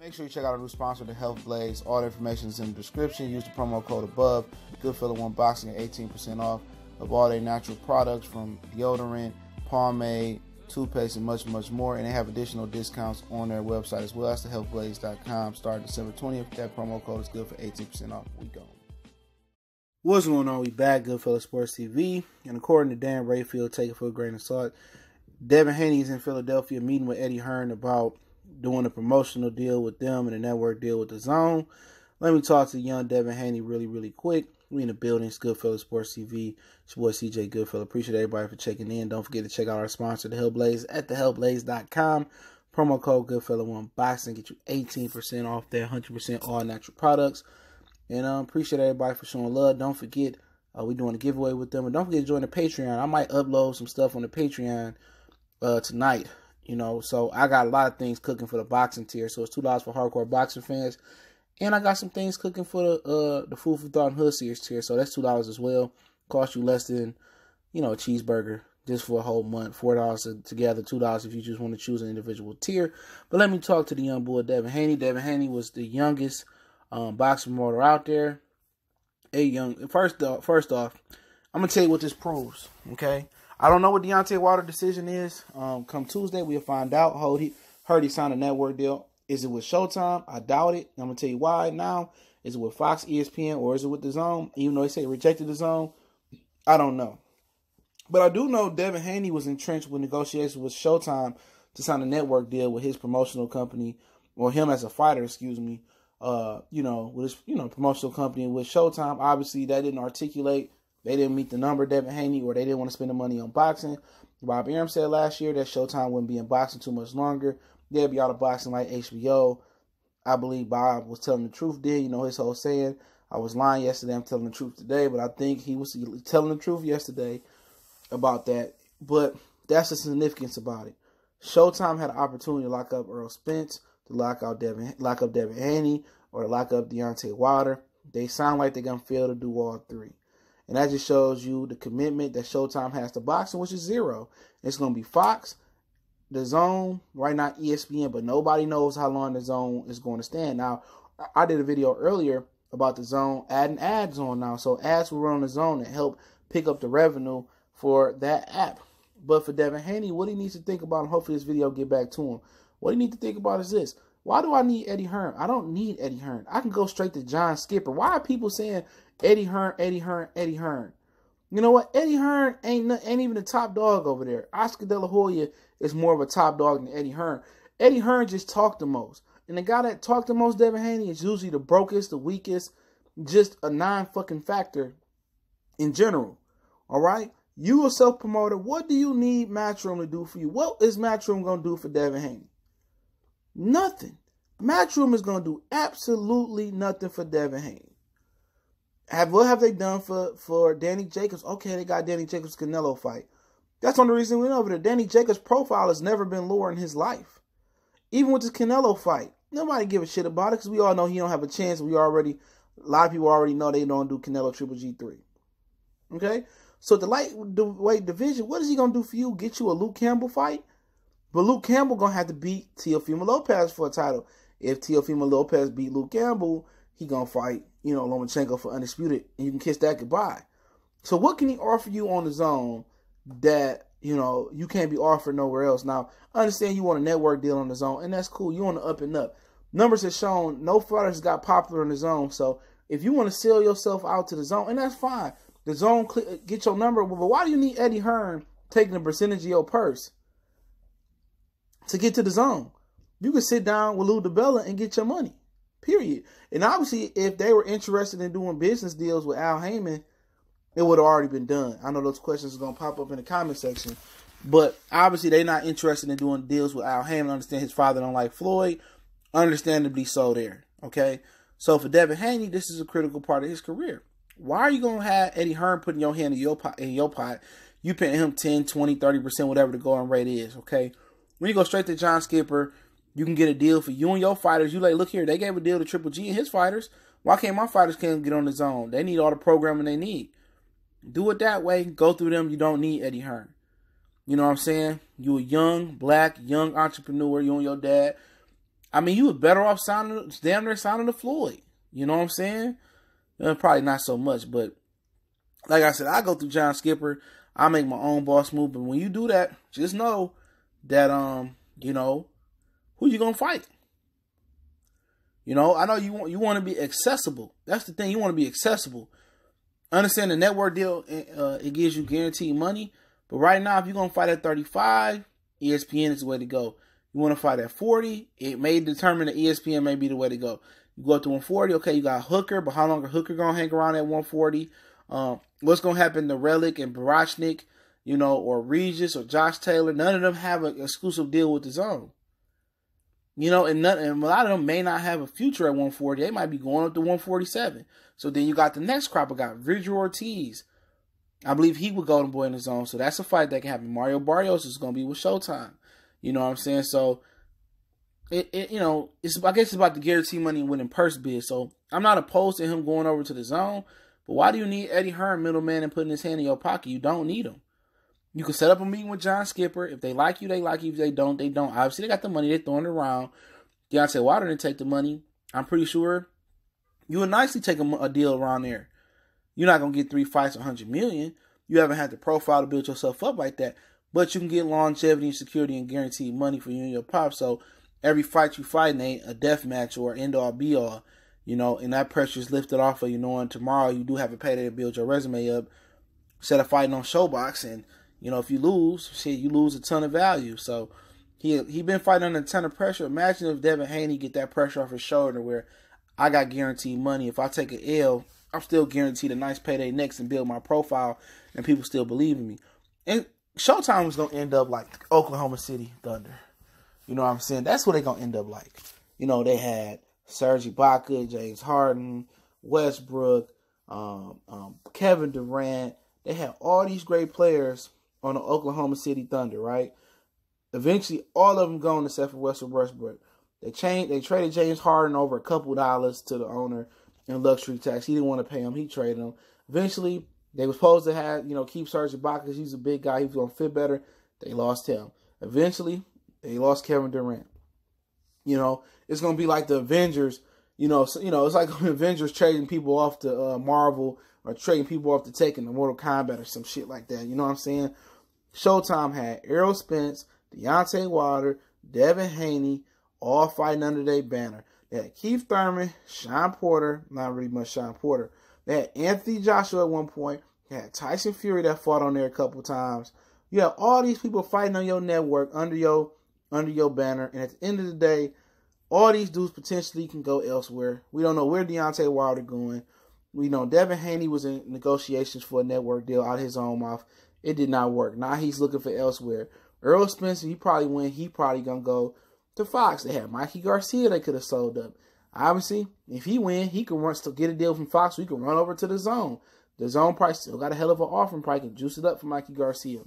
Make sure you check out our new sponsor, the Health Blaze. All the information is in the description. Use the promo code above. Goodfella1 Boxing at 18% off of all their natural products from deodorant, pomade, toothpaste, and much, much more. And they have additional discounts on their website as well. That's thehealthblaze.com. Starting December 20th. That promo code is good for 18% off. We go. What's going on? We back, Goodfella Sports TV. And according to Dan Rayfield, take it for a grain of salt, Devin Haney is in Philadelphia meeting with Eddie Hearn about doing a promotional deal with them and a network deal with DAZN. Let me talk to young Devin Haney really quick. We in the building. It's Goodfella Sports TV. It's your boy CJ Goodfella. Appreciate everybody for checking in. Don't forget to check out our sponsor, The Health Blaze, at thehealthblaze.com. Promo code Goodfella1 Boxing. Get you 18% off there, 100% all natural products. And appreciate everybody for showing love. Don't forget, we're doing a giveaway with them. And don't forget to join the Patreon. I might upload some stuff on the Patreon tonight. You know, so I got a lot of things cooking for the boxing tier. So it's $2 for hardcore boxing fans. And I got some things cooking for the Food for Thought and Hood Series tier. So that's $2 as well. Cost you less than, you know, a cheeseburger just for a whole month. $4 together, $2 if you just want to choose an individual tier. But let me talk to the young boy, Devin Haney. Devin Haney was the youngest boxing promoter out there. First off, I'm going to tell you what this proves, okay? I don't know what Deontay Wilder's decision is. Come Tuesday, we'll find out. Heard he signed a network deal. Is it with Showtime? I doubt it. I'm going to tell you why now. Is it with Fox, ESPN, or is it with DAZN? Even though they say rejected DAZN, I don't know. But I do know Devin Haney was entrenched with negotiations with Showtime to sign a network deal with his promotional company, or him as a fighter, excuse me. With his, promotional company with Showtime. Obviously, that didn't articulate. They didn't meet the number, Devin Haney, or they didn't want to spend the money on boxing. Bob Arum said last year that Showtime wouldn't be in boxing too much longer. They'd be out of boxing like HBO. I believe Bob was telling the truth there. You know, his whole saying, I was lying yesterday, I'm telling the truth today. But I think he was telling the truth yesterday about that. But that's the significance about it. Showtime had an opportunity to lock up Earl Spence, to lock up Devin Haney, or to lock up Deontay Wilder. They sound like they're going to fail to do all three. And that just shows you the commitment that Showtime has to boxing, which is zero. It's going to be Fox, DAZN, right now ESPN, but nobody knows how long DAZN is going to stand. Now, I did a video earlier about DAZN adding ads on now. So ads will run on DAZN and help pick up the revenue for that app. But for Devin Haney, what he needs to think about, and hopefully this video will get back to him, what he needs to think about is this. Why do I need Eddie Hearn? I don't need Eddie Hearn. I can go straight to John Skipper. Why are people saying Eddie Hearn, Eddie Hearn, Eddie Hearn? You know what? Eddie Hearn ain't even the top dog over there. Oscar De La Hoya is more of a top dog than Eddie Hearn. Eddie Hearn just talked the most. And the guy that talked the most, Devin Haney, is usually the brokest, the weakest, just a non-fucking factor in general. All right? You a self-promoter. What do you need Matchroom to do for you? What is Matchroom going to do for Devin Haney? Nothing. Matchroom is going to do absolutely nothing for Devin Haney. What have they done for Danny Jacobs? Okay, they got Danny Jacobs' Canelo fight. That's one of the reasons we went over there. Danny Jacobs' profile has never been lower in his life. Even with this Canelo fight, nobody give a shit about it because we all know he don't have a chance. A lot of people already know they don't do Canelo Triple G3. Okay? So the lightweight division, what is he going to do for you? Get you a Luke Campbell fight? But Luke Campbell going to have to beat Teofimo Lopez for a title. If Teofimo Lopez beat Luke Campbell, he going to fight, Lomachenko for undisputed. And you can kiss that goodbye. So what can he offer you on the zone that, you can't be offered nowhere else? Now, I understand you want a network deal on the zone, and that's cool. You want to up and up. Numbers have shown no fighters got popular in the zone. So if you want to sell yourself out to the zone, and that's fine. The zone, get your number. But why do you need Eddie Hearn taking a percentage of your purse to get to the zone? You can sit down with Lou DiBella and get your money, period. And obviously, if they were interested in doing business deals with Al Heyman, it would have already been done. I know those questions are going to pop up in the comment section. But obviously, they're not interested in doing deals with Al Heyman. I understand his father don't like Floyd. Understandably so there, okay? So for Devin Haney, this is a critical part of his career. Why are you going to have Eddie Hearn putting your hand in your pot? You paying him 10, 20, 30%, whatever the going rate is, okay? When you go straight to John Skipper, you can get a deal for you and your fighters. You like, look here, they gave a deal to Triple G and his fighters. Why can't my fighters can't get on the zone? They need all the programming they need. Do it that way. Go through them. You don't need Eddie Hearn. You know what I'm saying? You a young, black, young entrepreneur. You and your dad. I mean, you was better off damn near signing to Floyd. You know what I'm saying? Probably not so much, but like I said, I go through John Skipper. I make my own boss move, but when you do that, just know that you know, who you gonna fight. You know, I know you want to be accessible. That's the thing. You want to be accessible. Understand the network deal, it gives you guaranteed money. But right now, if you're going to fight at 35, ESPN is the way to go. You want to fight at 40, it may determine that ESPN may be the way to go. You go up to 140, okay, you got Hooker, but how long are Hooker going to hang around at 140? What's going to happen to Relic and Barachnik, you know, or Regis or Josh Taylor? None of them have an exclusive deal with the Zone. You know, and a lot of them may not have a future at 140. They might be going up to 147. So then you got the next crop. I got Virgil Ortiz. I believe he would Golden Boy in the Zone. So that's a fight that can happen. Mario Barrios is going to be with Showtime. You know what I'm saying? So, you know, I guess it's about the guarantee money and winning purse bid. So I'm not opposed to him going over to the Zone. But why do you need Eddie Hearn, middleman, and putting his hand in your pocket? You don't need him. You can set up a meeting with John Skipper. If they like you, they like you. If they don't, they don't. Obviously, they got the money. They're throwing it around. Deontay Wilder didn't take the money. I'm pretty sure you would nicely take a deal around there. You're not going to get 3 fights, $100 million. You haven't had the profile to build yourself up like that. But you can get longevity and security and guaranteed money for you and your pop. So every fight you fight ain't a death match or end all be all. You know, and that pressure is lifted off of you knowing tomorrow you do have a payday to build your resume up. Instead of fighting on Showbox and, you know, if you lose, shit, you lose a ton of value. So he been fighting under a ton of pressure. Imagine if Devin Haney get that pressure off his shoulder where I got guaranteed money. If I take an L, I'm still guaranteed a nice payday next and build my profile, and people still believe in me. And Showtime was going to end up like Oklahoma City Thunder. You know what I'm saying? That's what they're going to end up like. You know, they had Serge Ibaka, James Harden, Westbrook, Kevin Durant. They had all these great players on the Oklahoma City Thunder, right? Eventually, all of them gone except for Russell Westbrook. They traded James Harden over a couple dollars to the owner in luxury tax. He didn't want to pay him. He traded him. Eventually, they were supposed to have, you know, keep Serge Ibaka because he's a big guy. He was going to fit better. They lost him. Eventually, they lost Kevin Durant. You know, it's going to be like the Avengers. You know, it's like the Avengers trading people off to Marvel or trading people off to Tekken to Mortal Kombat or some shit like that. You know what I'm saying? Showtime had Errol Spence, Deontay Wilder, Devin Haney, all fighting under their banner. They had Keith Thurman, Sean Porter, not really much Sean Porter. They had Anthony Joshua at one point. They had Tyson Fury that fought on there a couple times. You have all these people fighting on your network under your banner. And at the end of the day, all these dudes potentially can go elsewhere. We don't know where Deontay Wilder going. We know Devin Haney was in negotiations for a network deal out of his own mouth. It did not work. Now he's looking for elsewhere. Errol Spencer, he probably win. He probably going to go to Fox. They had Mikey Garcia they could have sold up. Obviously, if he win, he can still get a deal from Fox. So he can run over to the Zone. The Zone price still got a hell of an offering price. Can juice it up for Mikey Garcia.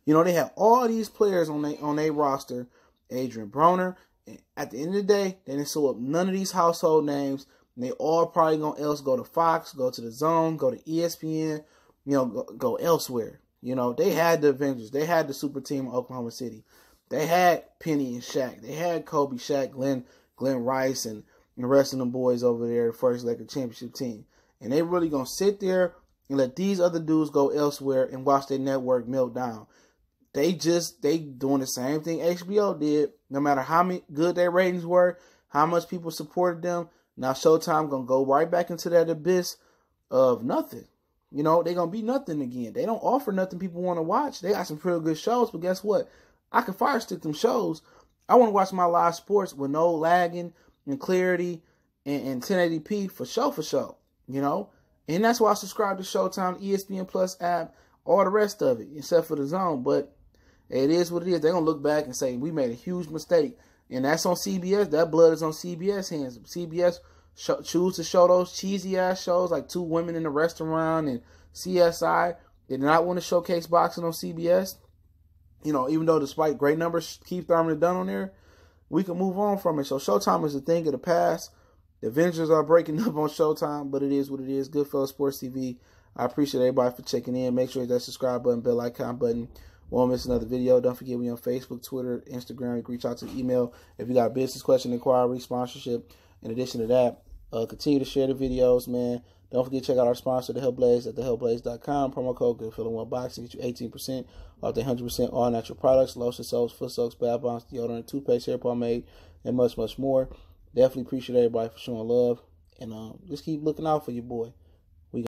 You know, they have all these players on their roster. Adrian Broner. And at the end of the day, they didn't show up none of these household names. And they all probably going to else go to Fox, go to the Zone, go to ESPN, you know, go elsewhere. You know, they had the Avengers. They had the super team of Oklahoma City. They had Penny and Shaq. They had Kobe, Shaq, Glenn Rice, and the rest of them boys over there, the first leg of championship team. And they really going to sit there and let these other dudes go elsewhere and watch their network melt down. They doing the same thing HBO did. No matter how good their ratings were, how much people supported them, now Showtime going to go right back into that abyss of nothing. You know, they're going to be nothing again. They don't offer nothing people want to watch. They got some pretty good shows, but guess what? I can fire stick them shows. I want to watch my live sports with no lagging and clarity and 1080p for show. You know? And that's why I subscribe to Showtime, ESPN Plus app, all the rest of it, except for the Zone. But it is what it is. They're going to look back and say, we made a huge mistake. And that's on CBS. That blood is on CBS hands. CBS choose to show those cheesy-ass shows like Two Women in a Restaurant and CSI. They did not want to showcase boxing on CBS. You know, even though despite great numbers Keith Thurman had done on there, we can move on from it. So Showtime is a thing of the past. The Avengers are breaking up on Showtime, but it is what it is. Goodfellas Sports TV. I appreciate everybody for checking in. Make sure you hit that subscribe button, bell icon button. Won't miss another video. Don't forget we on Facebook, Twitter, Instagram. You can reach out to the email if you got a business question, inquiry, sponsorship. In addition to that, continue to share the videos, man. Don't forget to check out our sponsor, The Health Blaze, at thehellblaze.com. Promo code GoodFeeling1Boxing get you 18% off the 100% all natural products, lotion soaps, foot soaks, bath bombs, deodorant, toothpaste, hair pomade, and much, much more. Definitely appreciate everybody for showing love. And just keep looking out for your boy.